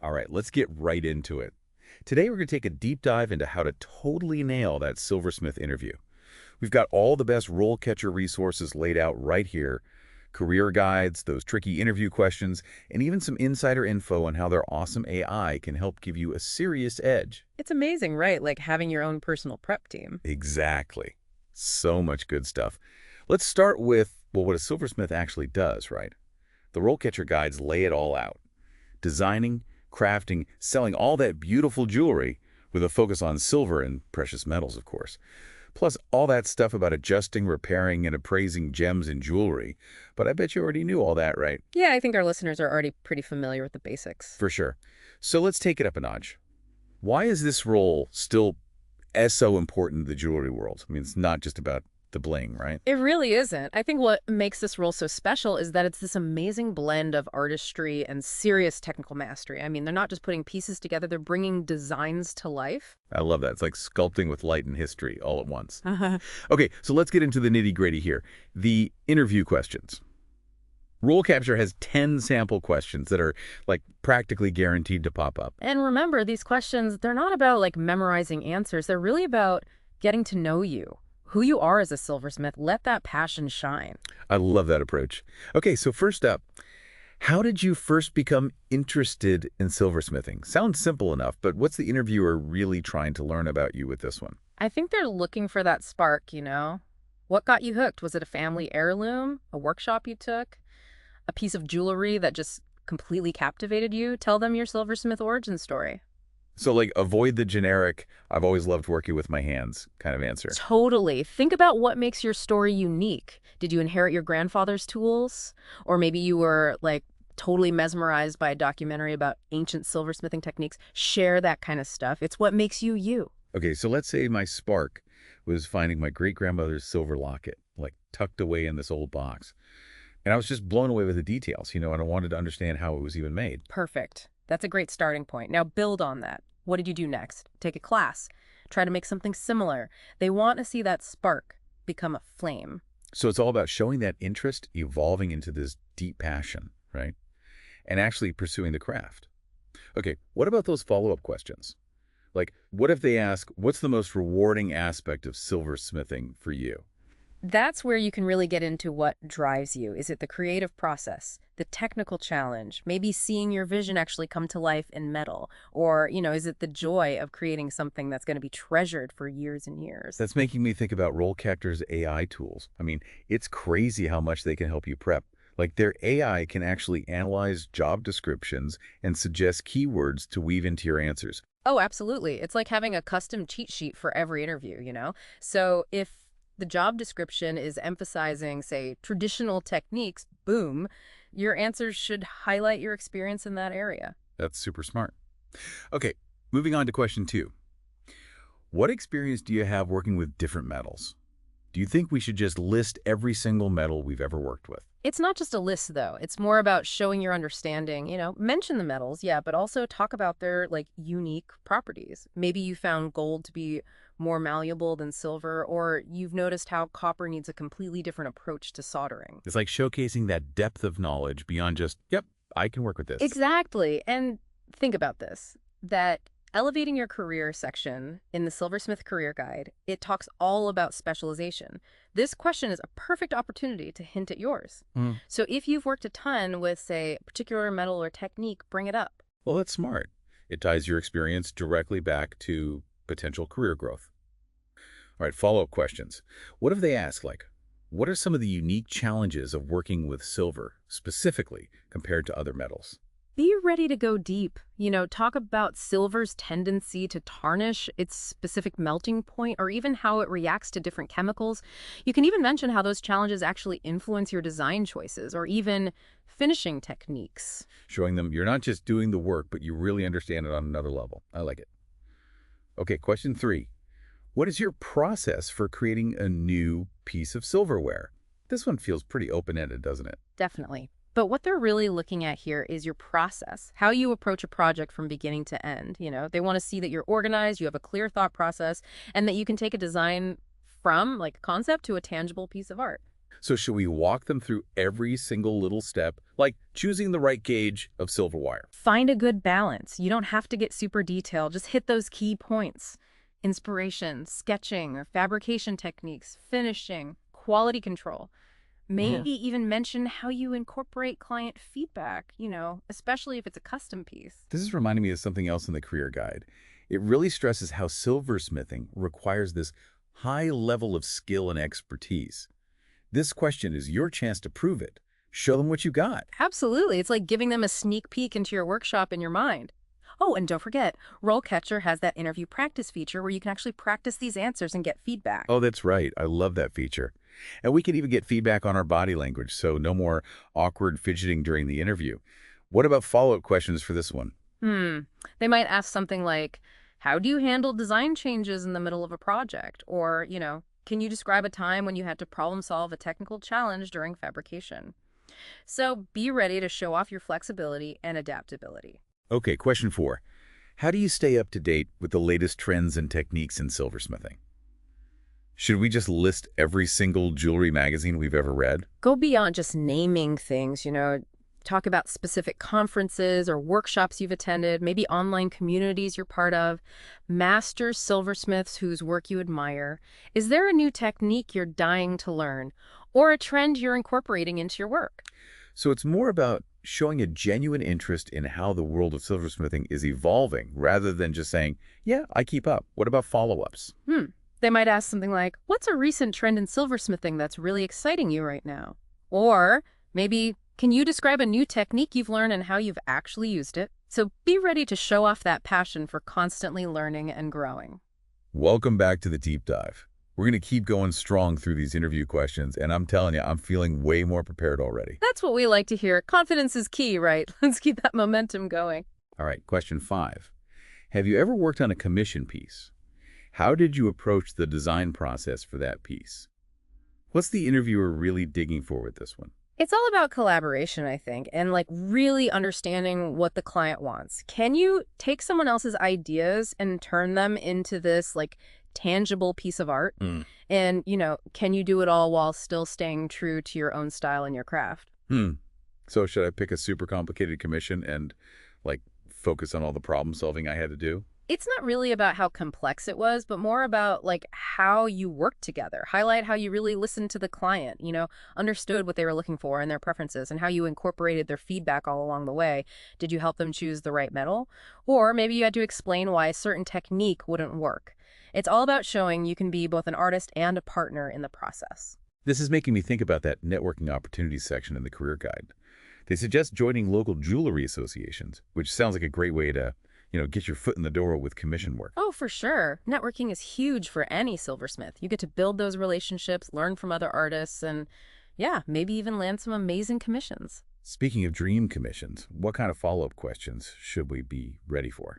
All right, let's get right into it. Today, we're going to take a deep dive into how to totally nail that Silversmith interview. We've got all the best RoleCatcher resources laid out right here, career guides, those tricky interview questions, and even some insider info on how their awesome AI can help give you a serious edge. It's amazing, right? Like having your own personal prep team. Exactly. So much good stuff. Let's start with, well, what a silversmith actually does, right? The RoleCatcher guides lay it all out. Designing, crafting, selling all that beautiful jewelry with a focus on silver and precious metals, of course. Plus all that stuff about adjusting, repairing, and appraising gems and jewelry. But I bet you already knew all that, right? Yeah, I think our listeners are already pretty familiar with the basics. For sure. So let's take it up a notch. Why is this role still as so important in the jewelry world? I mean, it's not just about the bling, right? It really isn't. I think what makes this role so special is that it's this amazing blend of artistry and serious technical mastery. I mean, they're not just putting pieces together, they're bringing designs to life. I love that. It's like sculpting with light and history all at once. Okay, so let's get into the nitty-gritty here. The interview questions. RoleCatcher has 10 sample questions that are like practically guaranteed to pop up. And remember, these questions, they're not about like memorizing answers. They're really about getting to know you, who you are as a silversmith. Let that passion shine. I love that approach. Okay, so first up, how did you first become interested in silversmithing? Sounds simple enough, but what's the interviewer really trying to learn about you with this one? I think they're looking for that spark, you know? What got you hooked? Was it a family heirloom, a workshop you took, a piece of jewelry that just completely captivated you? Tell them your silversmith origin story. So like avoid the generic, I've always loved working with my hands kind of answer. Totally. Think about what makes your story unique. Did you inherit your grandfather's tools? Or maybe you were like totally mesmerized by a documentary about ancient silversmithing techniques. Share that kind of stuff. It's what makes you you. Okay, so let's say my spark was finding my great-grandmother's silver locket, like tucked away in this old box. And I was just blown away with the details, and I wanted to understand how it was even made. Perfect. That's a great starting point. Now build on that. What did you do next? Take a class. Try to make something similar. They want to see that spark become a flame. So it's all about showing that interest evolving into this deep passion, right? And actually pursuing the craft. Okay, what about those follow-up questions? Like, what if they ask, what's the most rewarding aspect of silversmithing for you? That's where you can really get into what drives you. Is it the creative process, the technical challenge, maybe seeing your vision actually come to life in metal? Or, is it the joy of creating something that's going to be treasured for years and years? That's making me think about RoleCatcher's AI tools. I mean, it's crazy how much they can help you prep. Like their AI can actually analyze job descriptions and suggest keywords to weave into your answers. Oh, absolutely. It's like having a custom cheat sheet for every interview. So if the job description is emphasizing, say, traditional techniques, boom, your answers should highlight your experience in that area. That's super smart. Okay, moving on to question 2. What experience do you have working with different metals? Do you think we should just list every single metal we've ever worked with? It's not just a list, though. It's more about showing your understanding. Mention the metals, yeah, but also talk about their, unique properties. Maybe you found gold to be more malleable than silver, or you've noticed how copper needs a completely different approach to soldering. It's like showcasing that depth of knowledge beyond just, yep, I can work with this. Exactly. And think about this, that elevating your career section in the Silversmith Career Guide, it talks all about specialization. This question is a perfect opportunity to hint at yours. So if you've worked a ton with, say, a particular metal or technique, bring it up. Well, that's smart. It ties your experience directly back to potential career growth. All right, follow-up questions. What if they ask, what are some of the unique challenges of working with silver, specifically compared to other metals? Be ready to go deep. Talk about silver's tendency to tarnish, its specific melting point, or even how it reacts to different chemicals. You can even mention how those challenges actually influence your design choices or even finishing techniques. Showing them you're not just doing the work, but you really understand it on another level. I like it. Okay, question 3. What is your process for creating a new piece of silverware? This one feels pretty open-ended, doesn't it? Definitely. But what they're really looking at here is your process, how you approach a project from beginning to end. They want to see that you're organized, you have a clear thought process, and that you can take a design from a concept to a tangible piece of art. So should we walk them through every single little step, like choosing the right gauge of silver wire? Find a good balance. You don't have to get super detailed. Just hit those key points. Inspiration, sketching, or fabrication techniques, finishing, quality control. Maybe even mention how you incorporate client feedback, especially if it's a custom piece. This is reminding me of something else in the career guide. It really stresses how silversmithing requires this high level of skill and expertise. This question is your chance to prove it. Show them what you got. Absolutely. It's like giving them a sneak peek into your workshop in your mind. Oh, and don't forget, RoleCatcher has that interview practice feature where you can actually practice these answers and get feedback. Oh, that's right. I love that feature. And we can even get feedback on our body language, so no more awkward fidgeting during the interview. What about follow-up questions for this one? They might ask something like, how do you handle design changes in the middle of a project? Or, can you describe a time when you had to problem solve a technical challenge during fabrication? So be ready to show off your flexibility and adaptability. Okay, question 4. How do you stay up to date with the latest trends and techniques in silversmithing? Should we just list every single jewelry magazine we've ever read? Go beyond just naming things, talk about specific conferences or workshops you've attended, maybe online communities you're part of, master silversmiths whose work you admire. Is there a new technique you're dying to learn or a trend you're incorporating into your work? So it's more about showing a genuine interest in how the world of silversmithing is evolving rather than just saying, yeah, I keep up. What about follow-ups? They might ask something like, what's a recent trend in silversmithing that's really exciting you right now? Or maybe, can you describe a new technique you've learned and how you've actually used it? So be ready to show off that passion for constantly learning and growing. Welcome back to the deep dive. We're going to keep going strong through these interview questions, and I'm telling you, I'm feeling way more prepared already. That's what we like to hear. Confidence is key, right? Let's keep that momentum going. All right, question 5. Have you ever worked on a commission piece? How did you approach the design process for that piece? What's the interviewer really digging for with this one? It's all about collaboration, I think, and really understanding what the client wants. Can you take someone else's ideas and turn them into this tangible piece of art? And, can you do it all while still staying true to your own style and your craft? So should I pick a super complicated commission and focus on all the problem solving I had to do? It's not really about how complex it was, but more about how you worked together. Highlight how you really listened to the client, understood what they were looking for and their preferences and how you incorporated their feedback all along the way. Did you help them choose the right metal? Or maybe you had to explain why a certain technique wouldn't work. It's all about showing you can be both an artist and a partner in the process. This is making me think about that networking opportunities section in the career guide. They suggest joining local jewelry associations, which sounds like a great way to get your foot in the door with commission work. Oh, for sure. Networking is huge for any silversmith. You get to build those relationships, learn from other artists, and maybe even land some amazing commissions. Speaking of dream commissions, what kind of follow-up questions should we be ready for?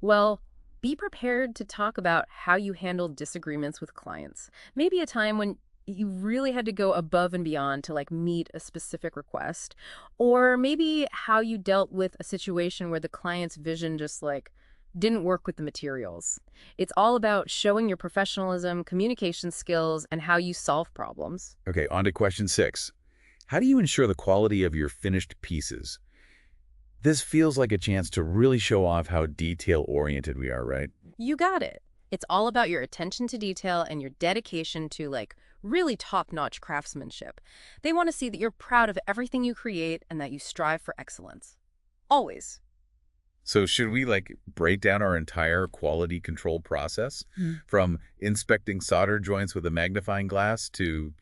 Well, be prepared to talk about how you handled disagreements with clients. Maybe a time when you really had to go above and beyond to meet a specific request, or maybe how you dealt with a situation where the client's vision just didn't work with the materials. It's all about showing your professionalism, communication skills, and how you solve problems. Okay, on to question 6. How do you ensure the quality of your finished pieces? This feels like a chance to really show off how detail-oriented we are, right? You got it. It's all about your attention to detail and your dedication to really top-notch craftsmanship. They want to see that you're proud of everything you create and that you strive for excellence. Always. So should we break down our entire quality control process from inspecting solder joints with a magnifying glass to,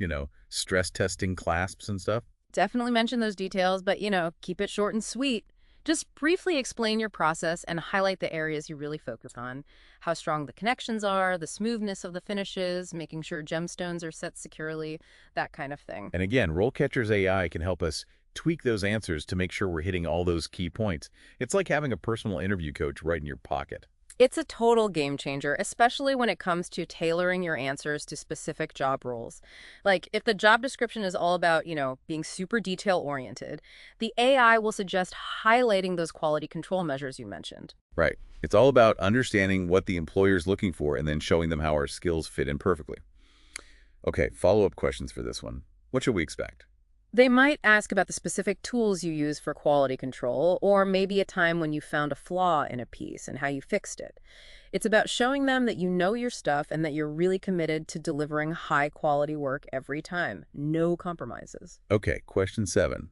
stress testing clasps and stuff? Definitely mention those details, but, keep it short and sweet. Just briefly explain your process and highlight the areas you really focus on. How strong the connections are, the smoothness of the finishes, making sure gemstones are set securely, that kind of thing. And again, RoleCatcher's AI can help us tweak those answers to make sure we're hitting all those key points. It's like having a personal interview coach right in your pocket. It's a total game changer, especially when it comes to tailoring your answers to specific job roles. If the job description is all about, being super detail-oriented, the AI will suggest highlighting those quality control measures you mentioned. Right. It's all about understanding what the employer's looking for and then showing them how our skills fit in perfectly. Okay, follow-up questions for this one. What should we expect? They might ask about the specific tools you use for quality control, or maybe a time when you found a flaw in a piece and how you fixed it. It's about showing them that you know your stuff and that you're really committed to delivering high-quality work every time. No compromises. Okay, question 7.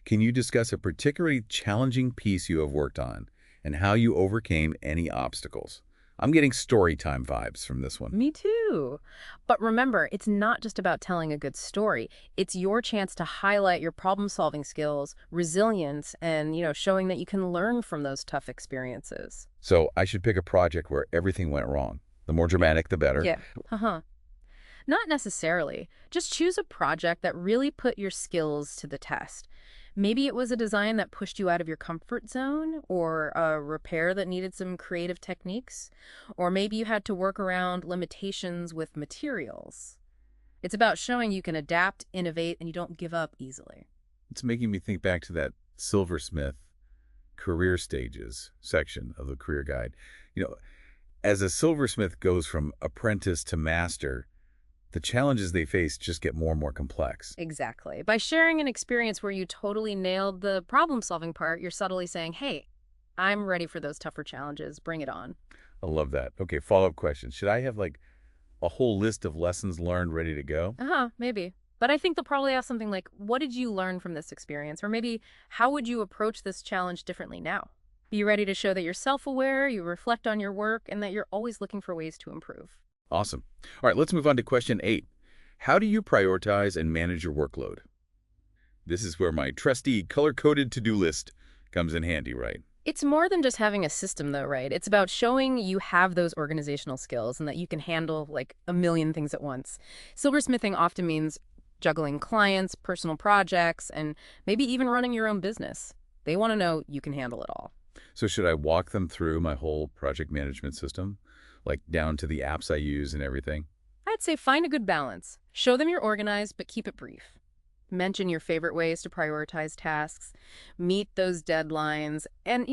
Can you discuss a particularly challenging piece you have worked on and how you overcame any obstacles? I'm getting story time vibes from this one. Me too. But remember, it's not just about telling a good story. It's your chance to highlight your problem-solving skills, resilience, and, showing that you can learn from those tough experiences. So I should pick a project where everything went wrong. The more dramatic, the better. Yeah. Uh-huh. Not necessarily. Just choose a project that really put your skills to the test. Maybe it was a design that pushed you out of your comfort zone, or a repair that needed some creative techniques, or maybe you had to work around limitations with materials. It's about showing you can adapt, innovate, and you don't give up easily. It's making me think back to that Silversmith career stages section of the career guide. You know, as a silversmith goes from apprentice to master, the challenges they face just get more and more complex. Exactly. By sharing an experience where you totally nailed the problem-solving part, you're subtly saying, hey, I'm ready for those tougher challenges. Bring it on. I love that. Okay, follow-up question. Should I have like a whole list of lessons learned ready to go? Maybe. But I think they'll probably ask something like, what did you learn from this experience? Or maybe, how would you approach this challenge differently now? Be ready to show that you're self-aware, you reflect on your work, and that you're always looking for ways to improve. Awesome. All right, let's move on to question 8. How do you prioritize and manage your workload? This is where my trusty color-coded to-do list comes in handy, right? It's more than just having a system, though, right? It's about showing you have those organizational skills and that you can handle, like, a million things at once. Silversmithing often means juggling clients, personal projects, and maybe even running your own business. They want to know you can handle it all. So should I walk them through my whole project management system, like down to the apps I use and everything? I'd say find a good balance. Show them you're organized, but keep it brief. Mention your favorite ways to prioritize tasks, meet those deadlines, and,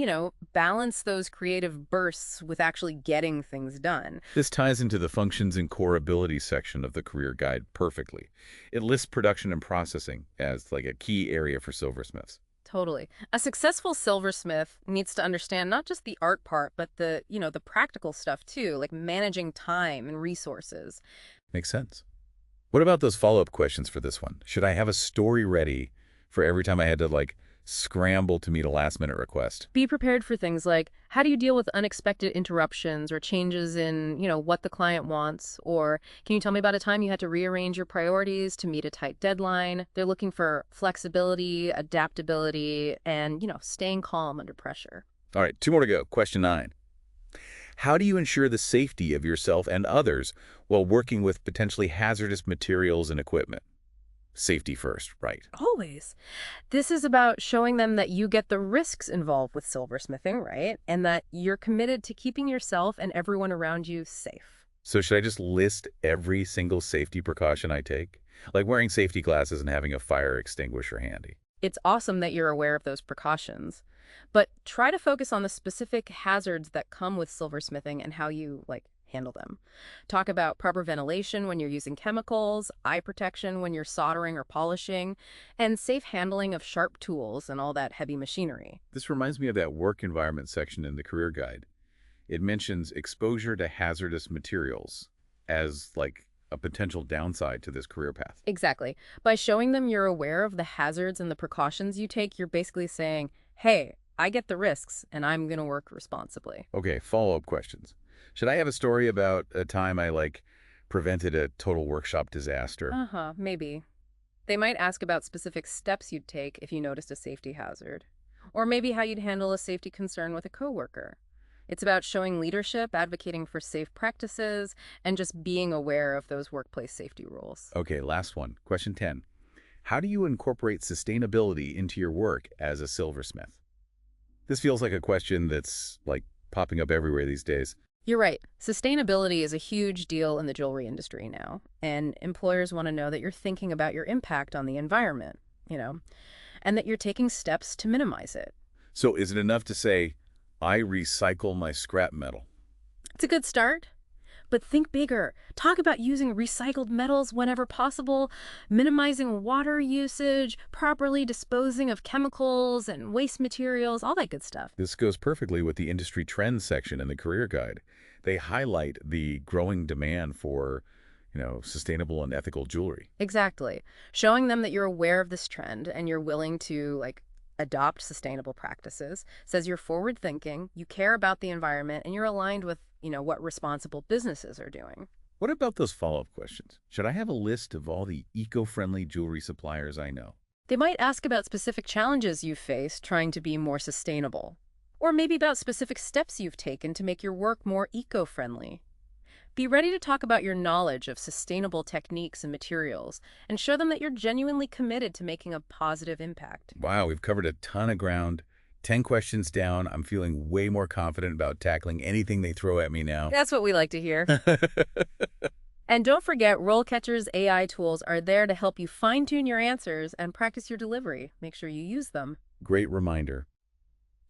balance those creative bursts with actually getting things done. This ties into the functions and core abilities section of the career guide perfectly. It lists production and processing as like a key area for silversmiths. Totally. A successful silversmith needs to understand not just the art part, but the practical stuff too, like managing time and resources. Makes sense. What about those follow-up questions for this one? Should I have a story ready for every time I had to, like, scramble to meet a last-minute request? Be prepared for things like, how do you deal with unexpected interruptions or changes in, what the client wants? Or can you tell me about a time you had to rearrange your priorities to meet a tight deadline? They're looking for flexibility, adaptability, and, staying calm under pressure. All right, 2 more to go. Question 9. How do you ensure the safety of yourself and others while working with potentially hazardous materials and equipment? Safety first, right? Always. This is about showing them that you get the risks involved with silversmithing, right? And that you're committed to keeping yourself and everyone around you safe. So should I just list every single safety precaution I take? Like wearing safety glasses and having a fire extinguisher handy. It's awesome that you're aware of those precautions, but try to focus on the specific hazards that come with silversmithing and how you, handle them. Talk about proper ventilation when you're using chemicals, eye protection when you're soldering or polishing, and safe handling of sharp tools and all that heavy machinery. This reminds me of that work environment section in the career guide. It mentions exposure to hazardous materials as, like, a potential downside to this career path. Exactly. By showing them you're aware of the hazards and the precautions you take, you're basically saying, hey, I get the risks, and I'm going to work responsibly. Okay, follow-up questions. Should I have a story about a time I, prevented a total workshop disaster? Maybe. They might ask about specific steps you'd take if you noticed a safety hazard. Or maybe how you'd handle a safety concern with a coworker. It's about showing leadership, advocating for safe practices, and just being aware of those workplace safety rules. Okay, last one. Question 10. How do you incorporate sustainability into your work as a silversmith? This feels like a question that's, popping up everywhere these days. You're right. Sustainability is a huge deal in the jewelry industry now, and employers want to know that you're thinking about your impact on the environment, and that you're taking steps to minimize it. So is it enough to say, I recycle my scrap metal? It's a good start. But think bigger. Talk about using recycled metals whenever possible, minimizing water usage, properly disposing of chemicals and waste materials, all that good stuff. This goes perfectly with the industry trends section in the career guide. They highlight the growing demand for, sustainable and ethical jewelry. Exactly. Showing them that you're aware of this trend and you're willing to, adopt sustainable practices says you're forward thinking, you care about the environment, and you're aligned with, what responsible businesses are doing. What about those follow-up questions? Should I have a list of all the eco-friendly jewelry suppliers I know? They might ask about specific challenges you've faced trying to be more sustainable, or maybe about specific steps you've taken to make your work more eco-friendly. Be ready to talk about your knowledge of sustainable techniques and materials, and show them that you're genuinely committed to making a positive impact. Wow, we've covered a ton of ground. 10 questions down. I'm feeling way more confident about tackling anything they throw at me now. That's what we like to hear. And don't forget, RoleCatcher's AI tools are there to help you fine-tune your answers and practice your delivery. Make sure you use them. Great reminder.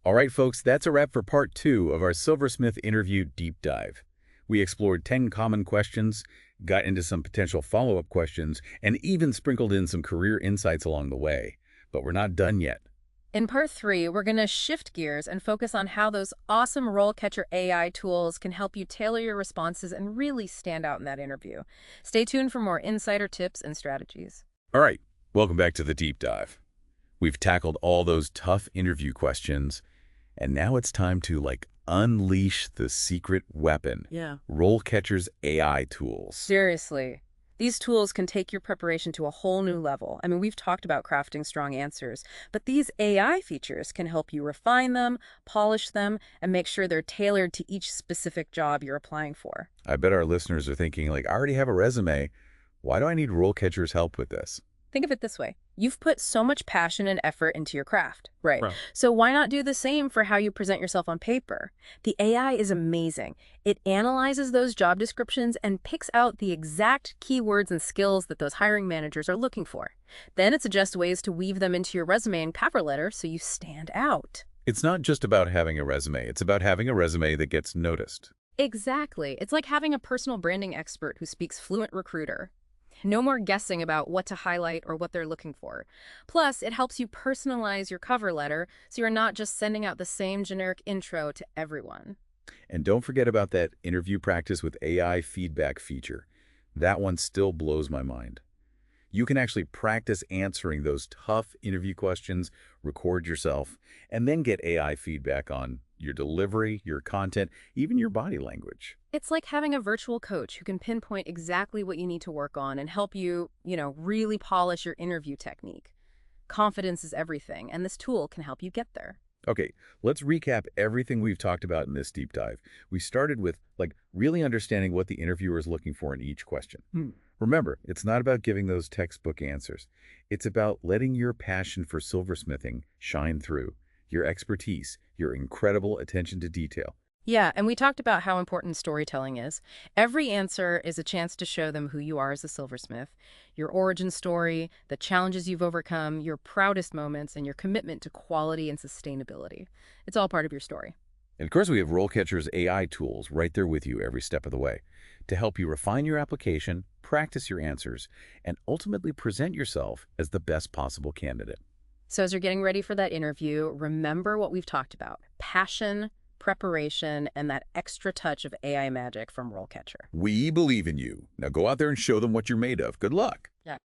All right, folks, that's a wrap for part 2 of our Silversmith interview deep dive. We explored 10 common questions, got into some potential follow-up questions, and even sprinkled in some career insights along the way. But we're not done yet. In part 3, we're going to shift gears and focus on how those awesome RoleCatcher AI tools can help you tailor your responses and really stand out in that interview. Stay tuned for more insider tips and strategies. All right, welcome back to the deep dive. We've tackled all those tough interview questions, and now it's time to, unleash the secret weapon. Yeah. RoleCatcher's AI tools. Seriously. These tools can take your preparation to a whole new level. I mean, we've talked about crafting strong answers, but these AI features can help you refine them, polish them, and make sure they're tailored to each specific job you're applying for. I bet our listeners are thinking, I already have a resume. Why do I need RoleCatcher's help with this? Think of it this way. You've put so much passion and effort into your craft, right? Right. So why not do the same for how you present yourself on paper? The AI is amazing. It analyzes those job descriptions and picks out the exact keywords and skills that those hiring managers are looking for. Then it suggests ways to weave them into your resume and cover letter so you stand out. It's not just about having a resume. It's about having a resume that gets noticed. Exactly. It's like having a personal branding expert who speaks fluent recruiter. No more guessing about what to highlight or what they're looking for. Plus, it helps you personalize your cover letter so you're not just sending out the same generic intro to everyone. And don't forget about that interview practice with AI feedback feature. That one still blows my mind. You can actually practice answering those tough interview questions, record yourself, and then get AI feedback on your delivery, your content, even your body language. It's like having a virtual coach who can pinpoint exactly what you need to work on and help you, really polish your interview technique. Confidence is everything, and this tool can help you get there. Okay, let's recap everything we've talked about in this deep dive. We started with, really understanding what the interviewer is looking for in each question. Remember, it's not about giving those textbook answers. It's about letting your passion for silversmithing shine through, your expertise, your incredible attention to detail. Yeah, and we talked about how important storytelling is. Every answer is a chance to show them who you are as a silversmith, your origin story, the challenges you've overcome, your proudest moments, and your commitment to quality and sustainability. It's all part of your story. And of course, we have RoleCatcher's AI tools right there with you every step of the way to help you refine your application, practice your answers, and ultimately present yourself as the best possible candidate. So as you're getting ready for that interview, remember what we've talked about: passion, preparation, and that extra touch of AI magic from RoleCatcher. We believe in you. Now go out there and show them what you're made of. Good luck. Yeah.